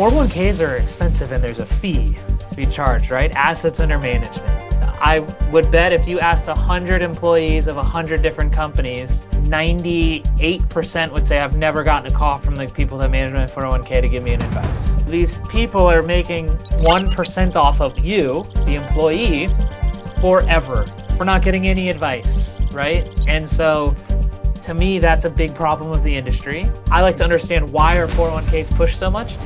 401ks are expensive and there's a fee to be charged, right? Assets under management. I would bet if you asked 100 employees of 100 different companies, 98% would say, I've never gotten a call from the people that manage my 401k to give me an advice. These people are making 1% off of you, the employee, forever for not getting any advice, right? And so to me, that's a big problem with the industry. I like to understand why our 401ks push so much.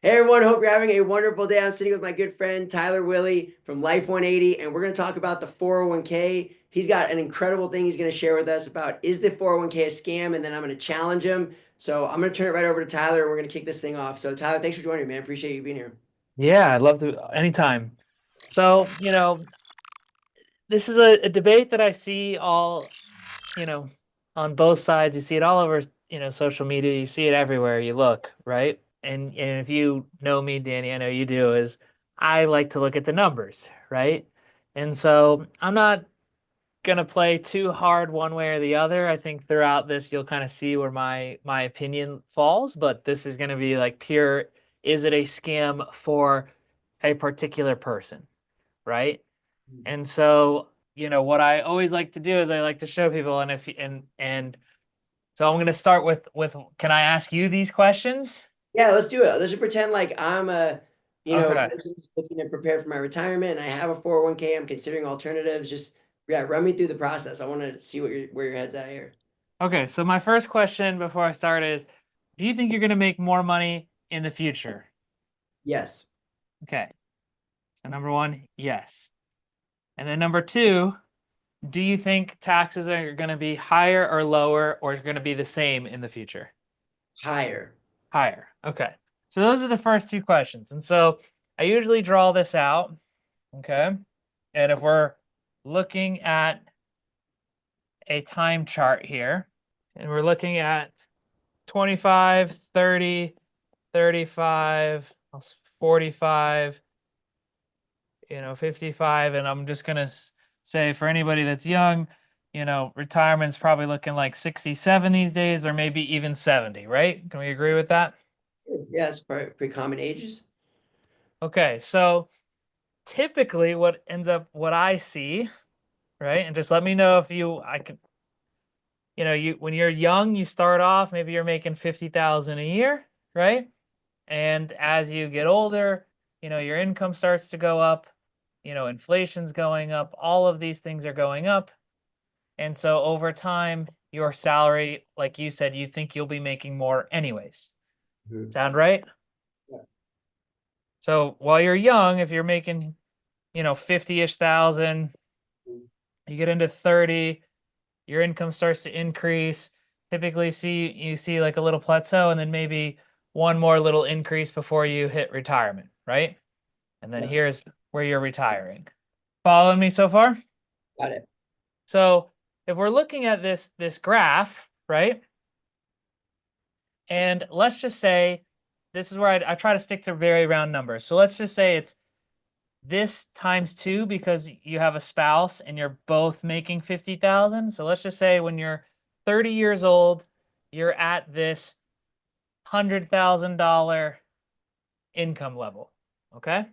Hey everyone, hope you're having a wonderful day. I'm sitting with my good friend Tyler Willie from Life 180, and we're going to talk about the 401k. He's got an incredible thing he's going to share with us about, is the 401k a scam? And then I'm going to challenge him. So I'm going to turn it right over to Tyler and we're going to kick this thing off. So Tyler, thanks for joining me, man. Appreciate you being here. Yeah, I'd love to anytime. So, this is a debate that I see all, on both sides. You see it all over, social media. You see it everywhere you look, right? And if you know me, Danny, I know you do, is I like to look at the numbers, right? And so I'm not gonna play too hard one way or the other. I think throughout this you'll kind of see where my opinion falls, but this is gonna be like pure, is it a scam for a particular person, right? And so, what I always like to do is I like to show people, and if and so I'm gonna start with can I ask you these questions? Yeah, let's do it. Let's just pretend like I'm a, Okay. person who's looking to prepare for my retirement and I have a 401k. I'm considering alternatives. Just, yeah, run me through the process. I want to see where your head's at here. Okay, so my first question before I start is, do you think you're gonna make more money in the future? Yes. Okay. So number one, yes. And then number two, do you think taxes are gonna be higher or lower or gonna be the same in the future? Higher. Higher. Okay. So those are the first two questions. And so I usually draw this out. Okay. And if we're looking at a time chart here, and we're looking at 25, 30, 35, 45, 55. And I'm just going to say for anybody that's young, retirement's probably looking like 67 these days, or maybe even 70, right? Can we agree with that? Yeah, it's pretty common ages. Okay. So typically what I see, right? And just let me know if I could, when you're young, you start off, maybe you're making 50,000 a year, right? And as you get older, your income starts to go up, inflation's going up, all of these things are going up. And so over time, your salary, like you said, you think you'll be making more anyways. Sound right? Yeah. So while you're young, if you're making, 50-ish thousand, you get into 30, your income starts to increase. Typically you see like a little plateau and then maybe one more little increase before you hit retirement, right? And then Yeah. here's where you're retiring. Following me so far? Got it. So if we're looking at this graph, right? And let's just say this is where I try to stick to very round numbers. So let's just say it's this times 2 because you have a spouse and you're both making 50,000. So let's just say when you're 30 years old, you're at this $100,000 income level, okay?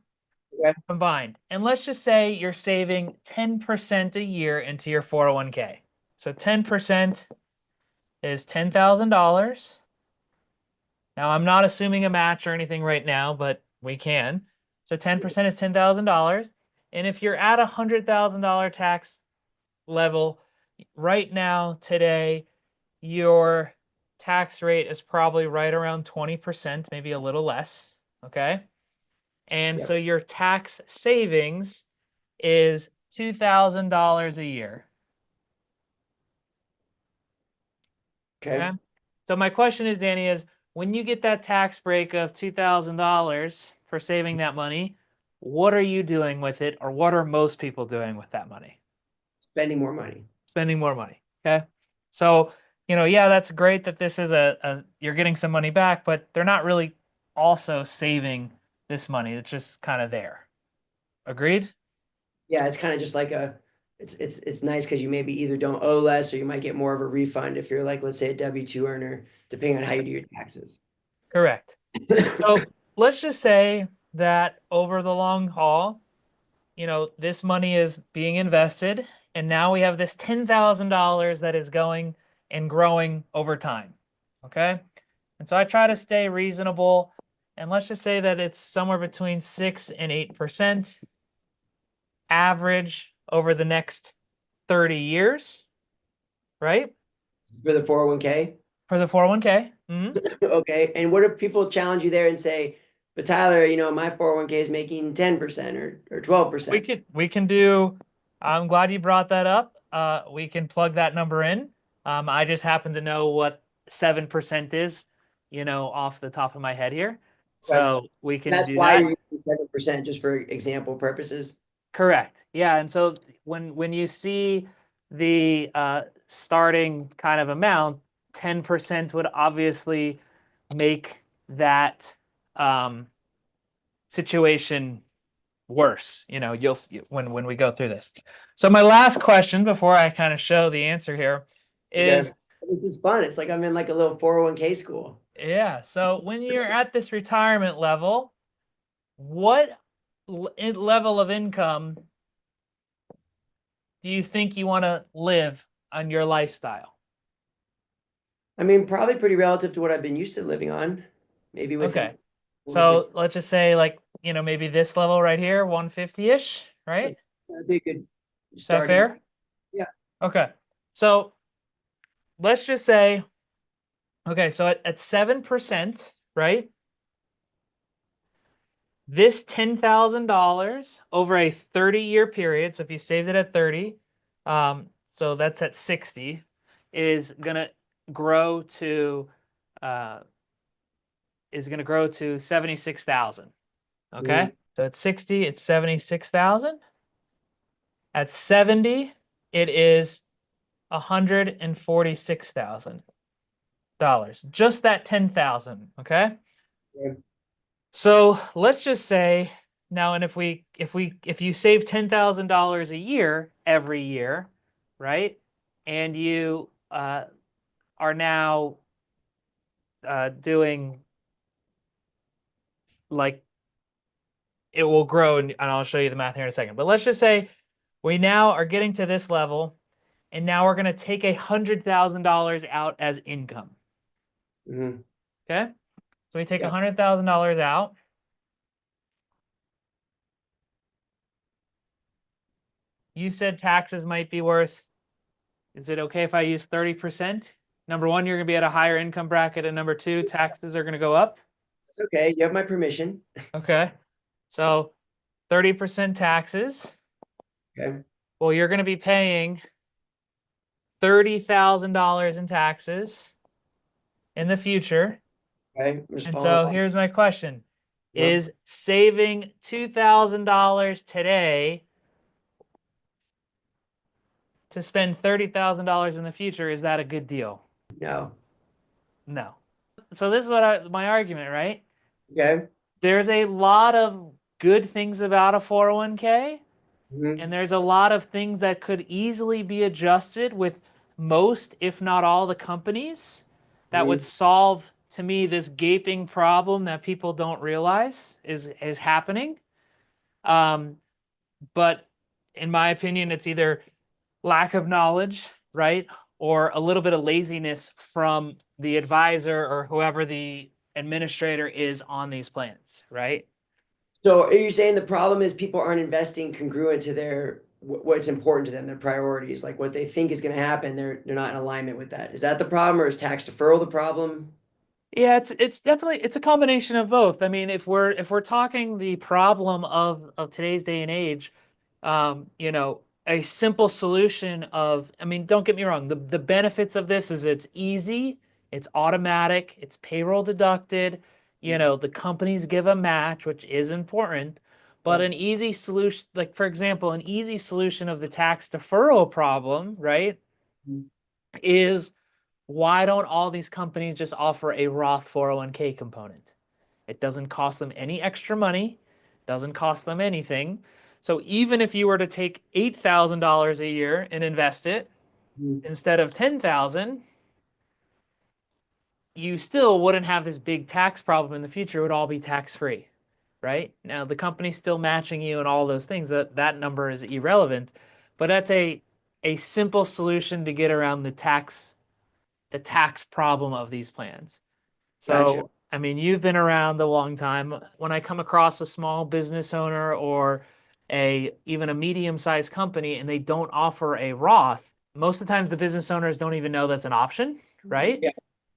Okay. Combined. And let's just say you're saving 10% a year into your 401k. So 10% is $10,000. Now, I'm not assuming a match or anything right now, but we can. So 10% is $10,000. And if you're at a $100,000 tax level right now, today, your tax rate is probably right around 20%, maybe a little less. Okay. And Yep. so your tax savings is $2,000 a year. Okay. So my question is, Danny, is when you get that tax break of $2,000 for saving that money, what are you doing with it, or what are most people doing with that money? Spending more money. Spending more money. Okay. So, yeah, that's great that this is you're getting some money back, but they're not really also saving this money. It's just kind of there. Agreed? Yeah, it's kind of just like It's nice because you maybe either don't owe less or you might get more of a refund if you're like, let's say, a W-2 earner, depending on how you do your taxes. Correct. So let's just say that over the long haul, this money is being invested, and now we have this $10,000 that is going and growing over time. Okay. And so I try to stay reasonable. And let's just say that it's somewhere between 6 and 8% average over the next 30 years, right? For the 401k. For the 401k. Okay. And what if people challenge you there and say, but Tyler, my 401k is making 10% or 12%. We can do, I'm glad you brought that up. We can plug that number in. I just happen to know what 7% is, off the top of my head here. Right. So we can That's do why that. you're using 7%, just for example purposes. Correct. Yeah. And so when you see the starting kind of amount, 10% would obviously make that situation worse. When we go through this. So my last question before I kind of show the answer here Okay. is, This is fun. It's like I'm in like a little 401k school. yeah. So when you're at this retirement level, what level of income do you think you want to live on your lifestyle? I mean, probably pretty relative to what I've been used to living on. Maybe Okay. within a little bit. So let's just say like, maybe this level right here, 150-ish, right? That'd be a good Is that starting. fair? Yeah. Okay. So let's just say, okay, so at 7%, right? This $10,000 over a 30-year period, so if you saved it at 30, so that's at 60, is gonna grow to uh, 76,000. Okay, Mhm. so at 60, it's 76,000. At 70, it is $146,000. Just that 10,000. Okay. Yeah. So let's just say now, and if you save $10,000 a year every year, right? And you are now doing like it will grow, and I'll show you the math here in a second. But let's just say we now are getting to this level, and now we're going to take $100,000 out as income. Mhm. Okay, so we take Yeah. $100,000 out. You said taxes might be worth. Is it okay if I use 30%? Number one, you're going to be at a higher income bracket, and number two, taxes are going to go up. It's okay. You have my permission. Okay, so 30% taxes. Okay. Well, you're going to be paying $30,000 in taxes in the future. Okay. I'm just And following so along. here's my question. Well, Is saving $2,000 today to spend $30,000 in the future, is that a good deal? no. No. So this is my argument, right? Okay. There's a lot of good things about a 401k, Mhm. and there's a lot of things that could easily be adjusted with most, if not all, the companies that would Mhm. solve, to me, this gaping problem that people don't realize is happening. But in my opinion, it's either lack of knowledge, right? Or a little bit of laziness from the advisor or whoever the administrator is on these plans, right? So are you saying the problem is people aren't investing congruent to their what's important to them, their priorities, like what they think is going to happen? They're not in alignment with that. Is that the problem, or is tax deferral the problem? Yeah, it's definitely it's a combination of both. I mean, if we're talking the problem of today's day and age, a simple solution of, I mean, don't get me wrong, the benefits of this is it's easy, it's automatic, it's payroll deducted, the companies give a match, which is important, but Yeah. an easy solution, like for example, an easy solution of the tax deferral problem, right, Mhm. is why don't all these companies just offer a Roth 401k component? It doesn't cost them any extra money, doesn't cost them anything. So even if you were to take $8,000 a year and invest it Mhm. instead of 10,000, you still wouldn't have this big tax problem in the future. It would all be tax free, right? Now the company's still matching you and all those things. That number is irrelevant, but that's a simple solution to get around the tax problem of these plans. Gotcha. So, I mean, you've been around a long time. When I come across a small business owner or a even a medium-sized company and they don't offer a Roth, most of the times the business owners don't even know that's an option, right? Yeah.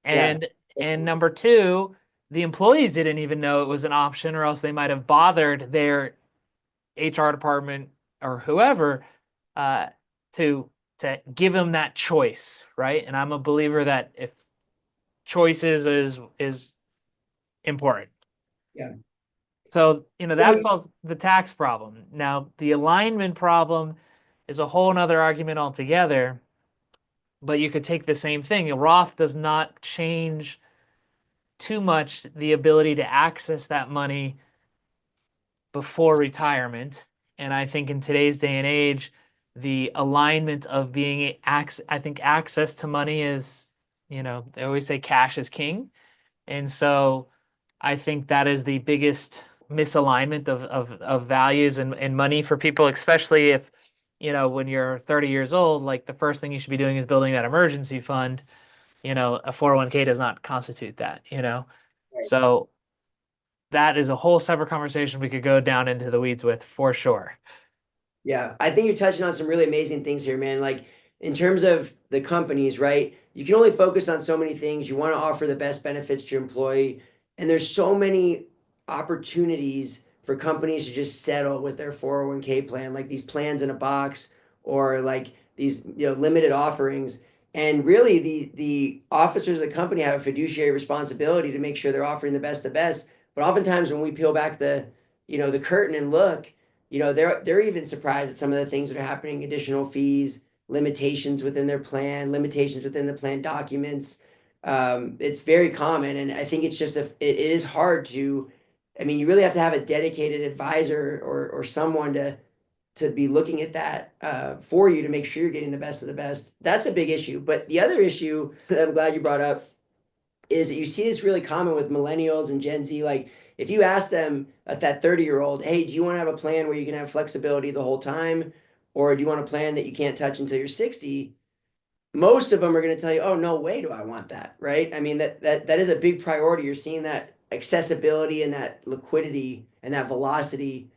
Yeah. And number two, the employees didn't even know it was an option, or else they might have bothered their HR department or whoever uh, to give them that choice, right? And I'm a believer that if choices is important. Yeah. So, No, that solves the tax problem. Now, the alignment problem is a whole nother argument altogether, but you could take the same thing. A Roth does not change too much the ability to access that money before retirement. And I think in today's day and age, the alignment of I think access to money is, they always say cash is king. And so I think that is the biggest misalignment of values and money for people, especially if, when you're 30 years old, like the first thing you should be doing is building that emergency fund. A 401k does not constitute that. right. So that is a whole separate conversation we could go down into the weeds with for sure. Yeah, I think you're touching on some really amazing things here, man. Like in terms of the companies, right? You can only focus on so many things. You want to offer the best benefits to your employee, and there's so many opportunities for companies to just settle with their 401k plan, like these plans in a box or like these, limited offerings. And really the officers of the company have a fiduciary responsibility to make sure they're offering the best, the best. But oftentimes when we peel back the curtain and look, they're even surprised at some of the things that are happening, additional fees, limitations within their plan, limitations within the plan documents. It's very common, and I think it's just it is hard to. I mean, you really have to have a dedicated advisor or someone to be looking at that for you to make sure you're getting the best of the best. That's a big issue. But the other issue that I'm glad you brought up is that you see this really common with millennials and Gen Z. Like if you ask them at that 30-year-old, hey, do you want to have a plan where you can have flexibility the whole time? Or do you want a plan that you can't touch until you're 60? Most of them are going to tell you, oh, no way do I want that, right? I mean, that is a big priority. You're seeing that accessibility and that liquidity and that velocity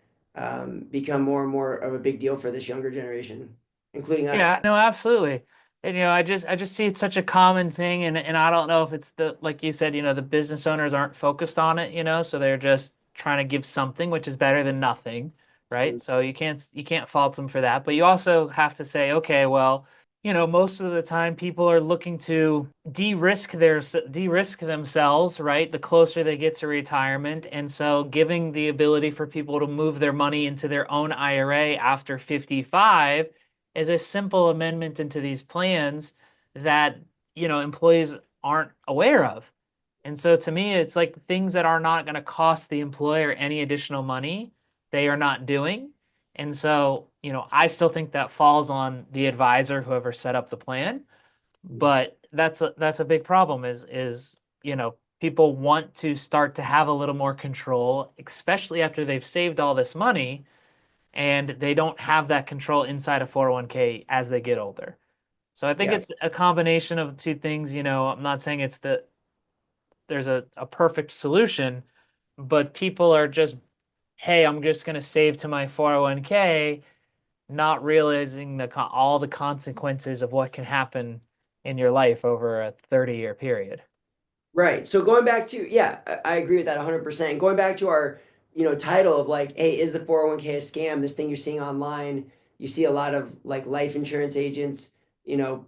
become more and more of a big deal for this younger generation, including Yeah, us. no, absolutely. And I just see it's such a common thing, and I don't know if it's like you said, the business owners aren't focused on it, so they're just trying to give something, which is better than nothing, right? So you can't fault them for that, but you also have to say, okay, well, most of the time people are looking to de-risk themselves, right? The closer they get to retirement, and so giving the ability for people to move their money into their own IRA after 55 is a simple amendment into these plans that employees aren't aware of. And so to me, it's like things that are not going to cost the employer any additional money, they are not doing. And so, I still think that falls on the advisor, whoever set up the plan. But that's a big problem people want to start to have a little more control, especially after they've saved all this money and they don't have that control inside a 401k as they get older. So I think Yeah. it's a combination of two things. I'm not saying there's a perfect solution, but people are just, hey, I'm just going to save to my 401k, not realizing all the consequences of what can happen in your life over a 30-year period. Right. So going back to, yeah, I agree with that 100%. And going back to our, title of like, hey, is the 401k a scam? This thing you're seeing online, you see a lot of like life insurance agents,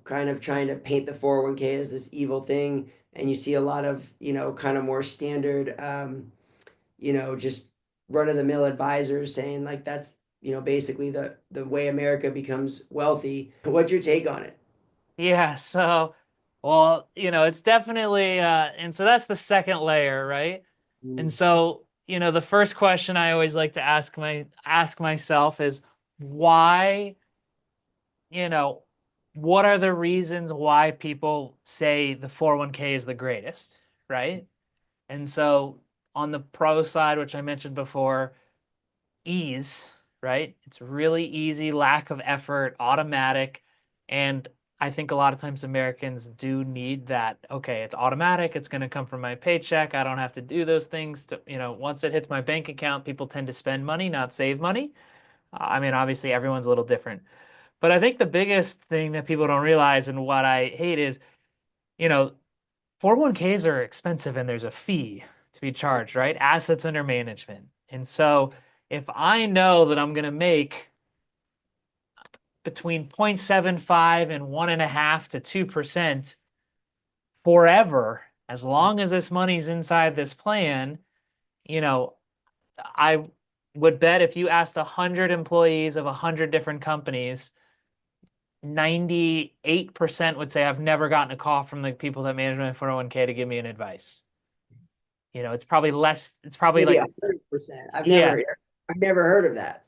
kind of trying to paint the 401k as this evil thing. And you see a lot of, kind of more standard, just run of the mill advisors saying like that's, basically the way America becomes wealthy. What's your take on it? Yeah, so well, it's definitely and so that's the second layer, right? And Mm. so, the first question I always like to ask myself is why, you know, what are the reasons why people say the 401k is the greatest, right? And so on the pro side, which I mentioned before, ease, right? It's really easy, lack of effort, automatic. And I think a lot of times Americans do need that. Okay, it's automatic. It's going to come from my paycheck. I don't have to do those things to, once it hits my bank account, people tend to spend money, not save money. I mean, obviously everyone's a little different. But I think the biggest thing that people don't realize and what I hate is, you know, 401ks are expensive and there's a fee to be charged, right? Assets under management. And so if I know that I'm going to make between 0.75 and 1.5 to 2% forever, as long as this money's inside this plan, you know, I would bet if you asked 100 employees of 100 different companies, 98% would say I've never gotten a call from the people that manage my 401k to give me an advice. It's probably less, it's probably Maybe like, 100%. yeah, I've never heard of that.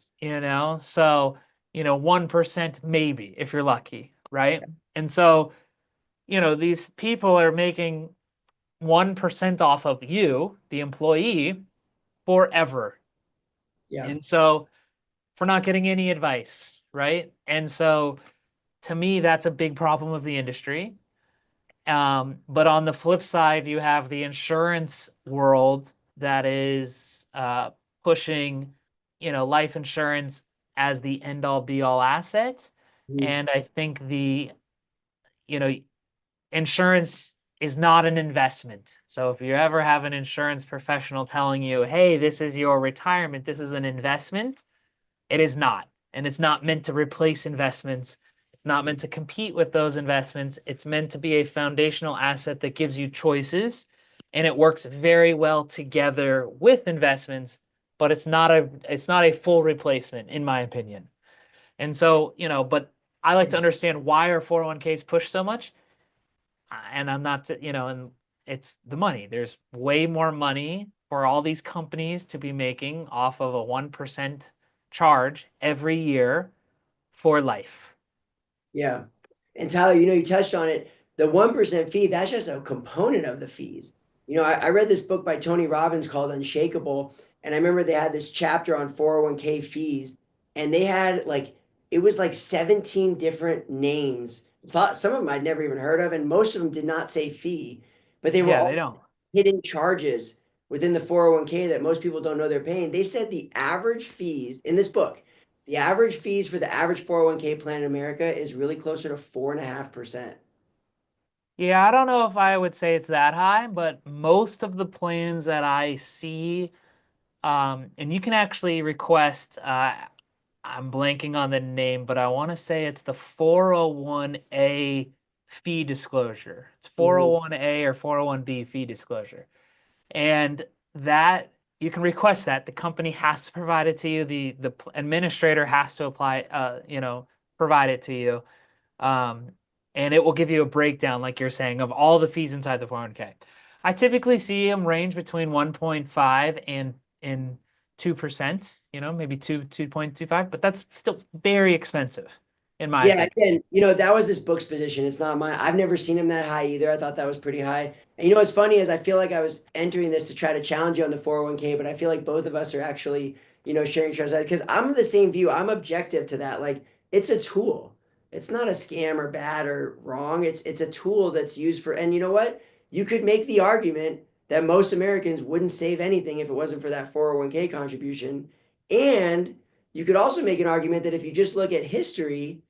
so 1% maybe if you're lucky, right? And so, these people are making 1% off of you, the employee, forever. Yeah. And so for not getting any advice, right? And so to me, that's a big problem of the industry. But on the flip side, you have the insurance world that is pushing, life insurance as the end all be all asset. Mhm. And I think you know, insurance is not an investment. So if you ever have an insurance professional telling you, hey, this is your retirement, this is an investment, it is not. And it's not meant to replace investments. It's not meant to compete with those investments. It's meant to be a foundational asset that gives you choices. And it works very well together with investments, but it's not a full replacement, in my opinion. And so, but I like to understand why are 401ks pushed so much. And I'm not, and it's the money. There's way more money for all these companies to be making off of a 1% charge every year for life. Yeah. And Tyler, you touched on it. The 1% fee, that's just a component of the fees. I read this book by Tony Robbins called Unshakable. And I remember they had this chapter on 401k fees. And they had it was like 17 different names. Thought some of them I'd never even heard of. And most of them did not say fee, but they were Yeah, all they don't. hidden charges within the 401k that most people don't know they're paying. They said the average fees in this book, the average fees for the average 401k plan in America is really closer to 4.5%. Yeah, I don't know if I would say it's that high, but most of the plans that I see, and you can actually request, I'm blanking on the name, but I want to say it's the 401A fee disclosure. It's Mhm. 401A or 401B fee disclosure. And that you can request that. The company has to provide it to you. The administrator has to provide it to you. Um, and it will give you a breakdown, like you're saying, of all the fees inside the 401k. I typically see them range between 1.5 and 2%, maybe 2.25, but that's still very expensive, in my Yeah, opinion. again, that was this book's position. It's not mine. I've never seen him that high either. I thought that was pretty high. And what's funny is I feel like I was entering this to try to challenge you on the 401k, but I feel like both of us are actually, sharing trust because I'm of the same view. I'm objective to that. Like it's a tool. It's not a scam or bad or wrong. It's a tool that's used for, and you know what? You could make the argument that most Americans wouldn't save anything if it wasn't for that 401k contribution. And you could also make an argument that if you just look at history,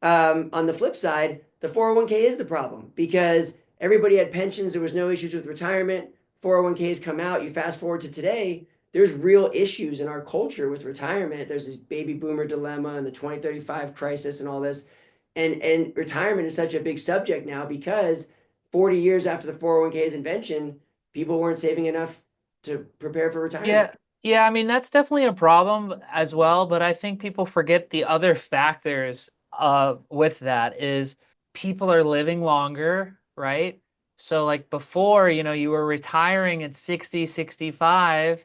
on the flip side, the 401k is the problem because everybody had pensions. There was no issues with retirement. 401ks come out. You fast forward to today, there's real issues in our culture with retirement. There's this baby boomer dilemma and the 2035 crisis and all this. And retirement is such a big subject now because 40 years after the 401k's invention, people weren't saving enough to prepare for retirement. Yeah, yeah, I mean that's definitely a problem as well, but I think people forget the other factors with that is people are living longer, right? So like before, you were retiring at 60, 65,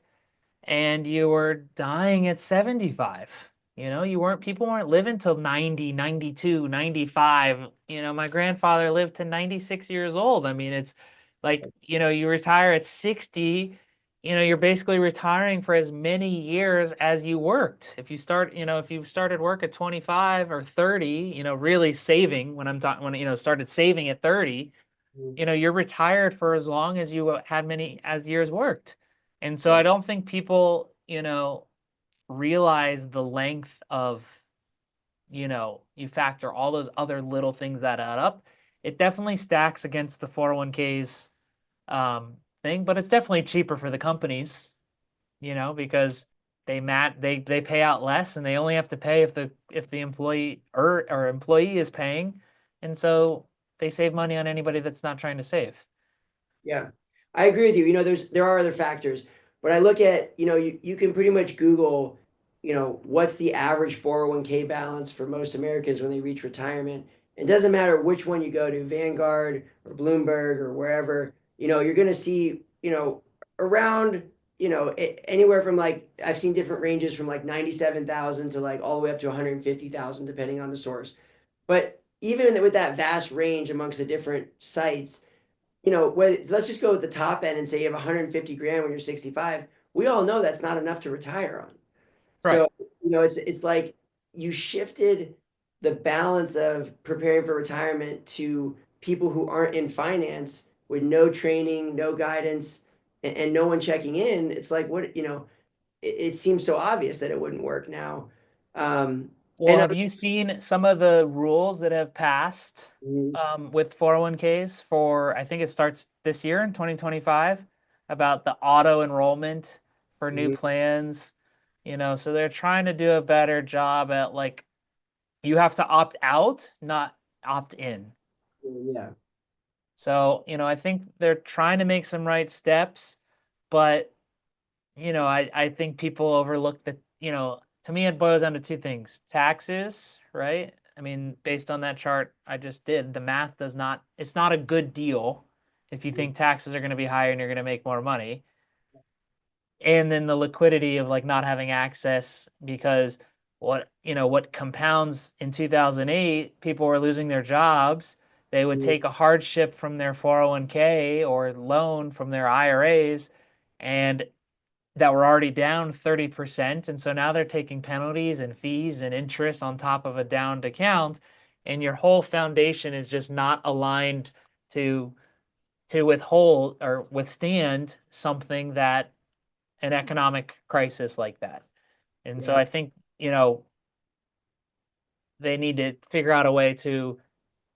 and you were dying at 75. You know, people weren't living till 90, 92, 95. You know, my grandfather lived to 96 years old. I mean, it's like, you retire at 60, you're basically retiring for as many years as you worked. If you started work at 25 or 30, really saving when I'm talking, started saving at 30, Mhm. you're retired for as long as you had many as years worked. And so Yeah. I don't think people, realize the length of, you factor all those other little things that add up. It definitely stacks against the 401ks thing, but it's definitely cheaper for the companies, because they pay out less and they only have to pay if the employee or employee is paying. And so they save money on anybody that's not trying to save. Yeah, I agree with you. There are other factors, but I look at, you can pretty much Google, what's the average 401k balance for most Americans when they reach retirement. It doesn't matter which one you go to, Vanguard or Bloomberg or wherever, you're going to see, around, anywhere from like I've seen different ranges from like 97,000 to like all the way up to 150,000 depending on the source. But even with that vast range amongst the different sites, let's just go with the top end and say you have 150 grand when you're 65. We all know that's not enough to retire on. Right. So, it's like you shifted the balance of preparing for retirement to people who aren't in finance with no training, no guidance, and no one checking in. It's like, it seems so obvious that it wouldn't work now. Um, Well, and have you seen some of the rules that have passed with 401ks for, I think it starts this year in 2025, about the auto enrollment for new Mhm. plans? So they're trying to do a better job at like, you have to opt out, not opt in. Yeah. So, I think they're trying to make some right steps, but I think people overlook that, to me, it boils down to two things: taxes, right? I mean, based on that chart I just did, the math it's not a good deal if you think taxes are going to be higher and you're going to make more money. And then the liquidity of like not having access because what compounds in 2008, people were losing their jobs. They would Mhm. take a hardship from their 401k or loan from their IRAs, and that were already down 30%. And so now they're taking penalties and fees and interest on top of a downed account. And your whole foundation is just not aligned to withhold or withstand something that an economic crisis like that. And so Yeah. I think, they need to figure out a way to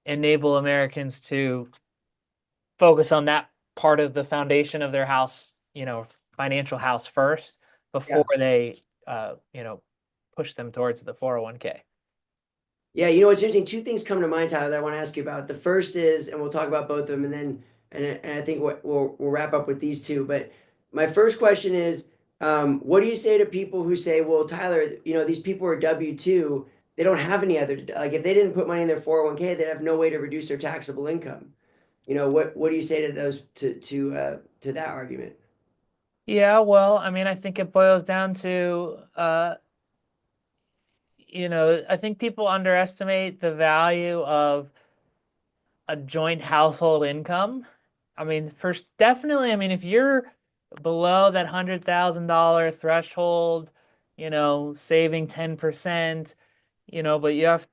enable Americans to focus on that part of the foundation of their house, financial house first before Yeah. they, push them towards the 401k. Yeah, it's interesting. Two things come to mind, Tyler, that I want to ask you about. The first is, and we'll talk about both of them, and then and I think we'll wrap up with these two. But my first question is, what do you say to people who say, "Well, Tyler, these people are W-2, they don't have any other like if they didn't put money in their 401k, they'd have no way to reduce their taxable income." What do you say to those to that argument? Yeah, well, I mean, I think it boils down to, I think people underestimate the value of a joint household income. I mean, first, definitely, I mean, if you're below that $100,000 threshold, saving 10%, but you have,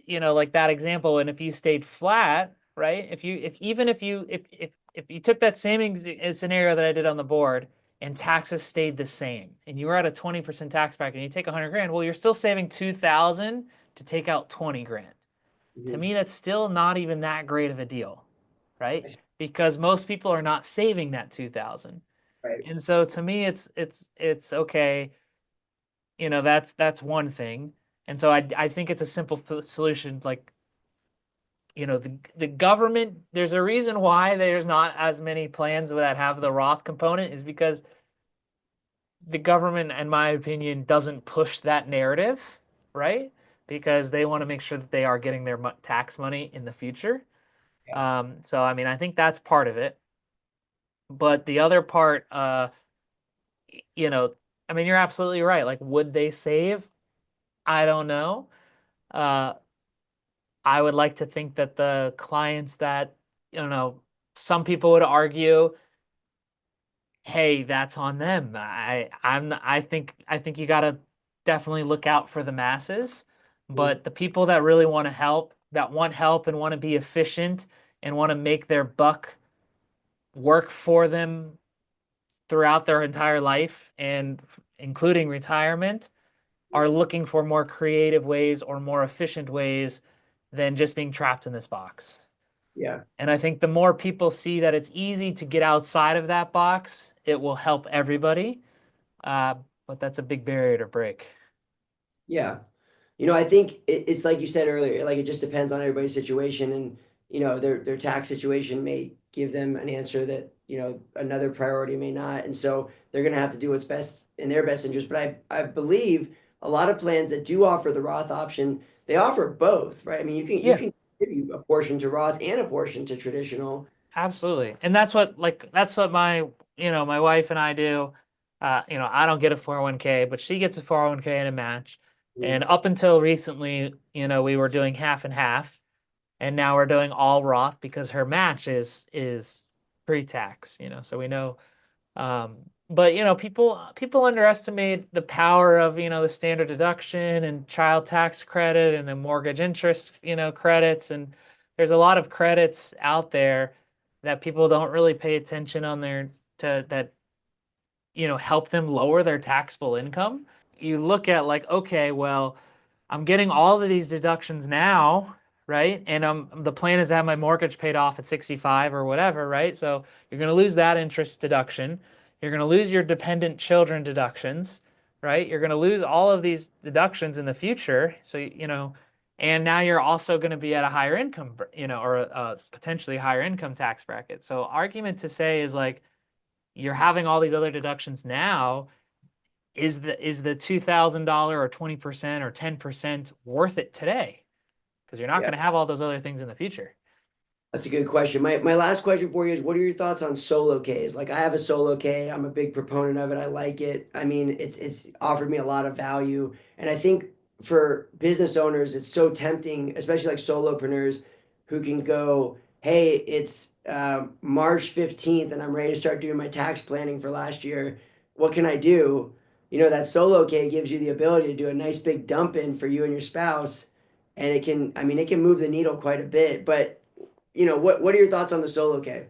like that example, and if you stayed flat, right? If you took that same scenario that I did on the board and taxes stayed the same and you were at a 20% tax bracket and you take 100 grand, well, you're still saving 2,000 to take out 20 grand. To Mhm. me, that's still not even that great of a deal, right? Because most people are not saving that 2,000. Right. And so to me, it's okay. That's one thing. And so I think it's a simple solution. Like, the government, there's a reason why there's not as many plans that have the Roth component is because the government, in my opinion, doesn't push that narrative, right? Because they want to make sure that they are getting their tax money in the future. Yeah. So I mean, I think that's part of it. But the other part, you know, I mean, you're absolutely right. Like, would they save? I don't know. Uh, I would like to think that the clients that, you know, some people would argue, hey, that's on them. I think you got to definitely look out for the masses, Mm. but the people that really want to help, that want help and want to be efficient and want to make their buck work for them throughout their entire life and including retirement are looking for more creative ways or more efficient ways than just being trapped in this box. Yeah. And I think the more people see that it's easy to get outside of that box, it will help everybody. Uh, but that's a big barrier to break. Yeah. I think it's like you said earlier, like it just depends on everybody's situation, and their tax situation may give them an answer that another priority may not, and so they're going to have to do what's best in their best interest. But I believe a lot of plans that do offer the Roth option, they offer both, right? I mean, you Yeah, can give a portion to Roth and a portion to traditional. absolutely. And that's what my wife and I do. I don't get a 401k, but she gets a 401k and a match. Mm. And up until recently, we were doing half and half, and now we're doing all Roth because her match is pre-tax, so we know. But people underestimate the power of, the standard deduction and child tax credit and the mortgage interest, credits. And there's a lot of credits out there that people don't really pay attention on their to that, help them lower their taxable income. You look at like, okay, well, I'm getting all of these deductions now, right? And the plan is to have my mortgage paid off at 65 or whatever, right? So you're going to lose that interest deduction. You're going to lose your dependent children deductions, right? You're going to lose all of these deductions in the future. So, and now you're also going to be at a higher income, or a potentially higher income tax bracket. So argument to say is like, you're having all these other deductions now, is the $2,000 or 20% or 10% worth it today? Because you're not Yeah. going to have all those other things in the future. That's a good question. My last question for you is, what are your thoughts on solo Ks? Like, I have a solo K. I'm a big proponent of it. I like it. I mean, it's offered me a lot of value. And I think for business owners, it's so tempting, especially like solopreneurs who can go, hey, it's March 15th and I'm ready to start doing my tax planning for last year. What can I do? That solo K gives you the ability to do a nice big dump in for you and your spouse. And I mean, it can move the needle quite a bit, but what are your thoughts on the solo K?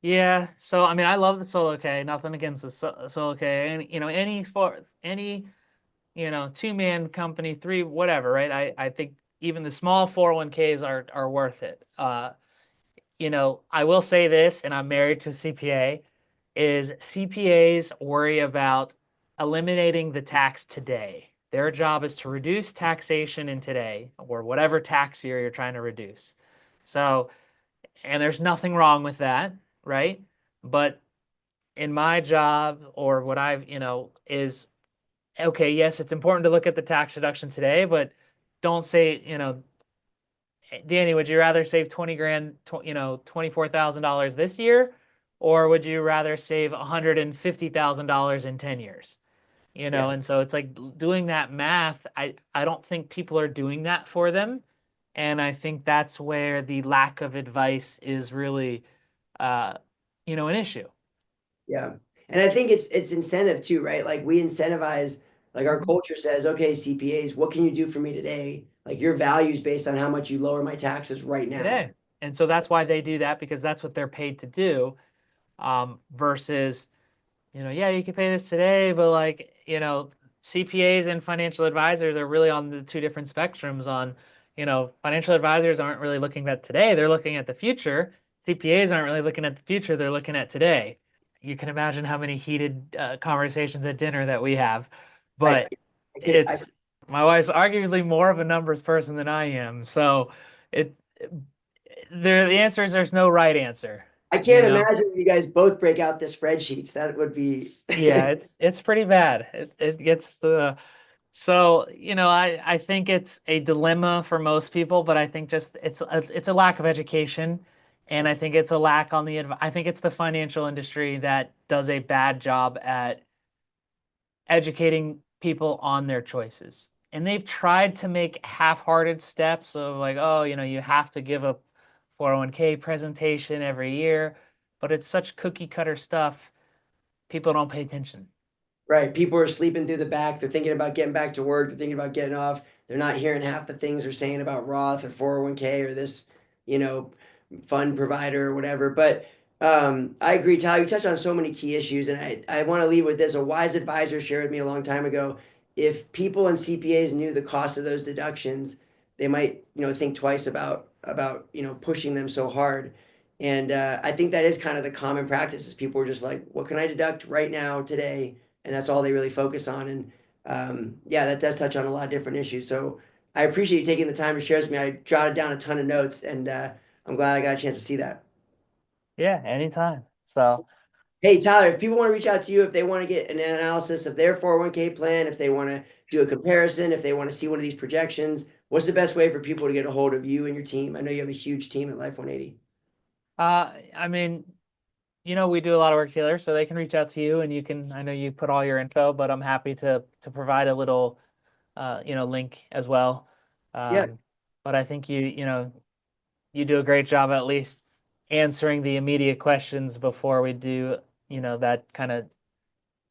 Yeah, so I mean, I love the solo K. Nothing against the solo K. And any two-man company, three whatever, right? I think even the small 401ks are worth it. I will say this, and I'm married to a CPA, is CPAs worry about eliminating the tax today. Their job is to reduce taxation in today or whatever tax year you're trying to reduce. So, and there's nothing wrong with that, right? But in my job or what I've, is okay, yes, it's important to look at the tax deduction today, but don't say, Danny, would you rather save 20 grand, $24,000 this year, or would you rather save $150,000 in 10 years? Yeah, And so it's like doing that math. I don't think people are doing that for them. And I think that's where the lack of advice is really, uh, an issue. yeah. And I think it's incentive too, right? Like we incentivize, like our Mhm. culture says, okay, CPAs, what can you do for me today? Like your values based on how much you lower my taxes right now. Today. And so that's why they do that because that's what they're paid to do. Versus, yeah, you can pay this today, but like, CPAs and financial advisors are really on the two different spectrums on, financial advisors aren't really looking at today, they're looking at the future. CPAs aren't really looking at the future, they're looking at today. You can imagine how many heated conversations at dinner that we have, I but I could I it's my wife's arguably more of a numbers person than I am. So it the answer is there's no right answer, I you can't know? imagine you guys both break out the spreadsheets. That would be Yeah, it's pretty bad. It gets so I think it's a dilemma for most people, but I think just it's a lack of education. And I think it's a lack on I think it's the financial industry that does a bad job at educating people on their choices. And they've tried to make half-hearted steps of like, oh, you have to give a 401k presentation every year, but it's such cookie cutter stuff, people don't pay attention. Right. People are sleeping through the back. They're thinking about getting back to work. They're thinking about getting off. They're not hearing half the things they're saying about Roth or 401k or this, you know, fund provider or whatever. But I agree, Tyler. You touched on so many key issues, and I want to leave with this. A wise advisor shared with me a long time ago. If people and CPAs knew the cost of those deductions, they might, think twice about pushing them so hard. And I think that is kind of the common practice. Is people are just like, what can I deduct right now today? And that's all they really focus on. And yeah, that does touch on a lot of different issues. So I appreciate you taking the time to share with me. I jotted down a ton of notes, and I'm glad I got a chance to see that. Yeah, anytime. So, Hey, Tyler, if people want to reach out to you, if they want to get an analysis of their 401k plan, if they want to do a comparison, if they want to see one of these projections, what's the best way for people to get a hold of you and your team? I know you have a huge team at Life 180. I mean, we do a lot of work together, so they can reach out to you and I know you put all your info, but I'm happy to provide a little link as well. Yeah, But I think you do a great job at least answering the immediate questions before we do, that kind of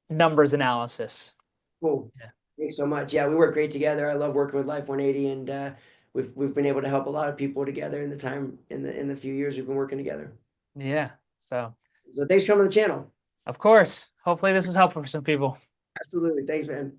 numbers analysis. cool. Yeah. Thanks so much. Yeah, we work great together. I love working with Life 180, and we've been able to help a lot of people together in the time in the few years we've been working together. Yeah. So, So thanks for coming to the channel. of course, hopefully this is helpful for some people. Absolutely. Thanks, man.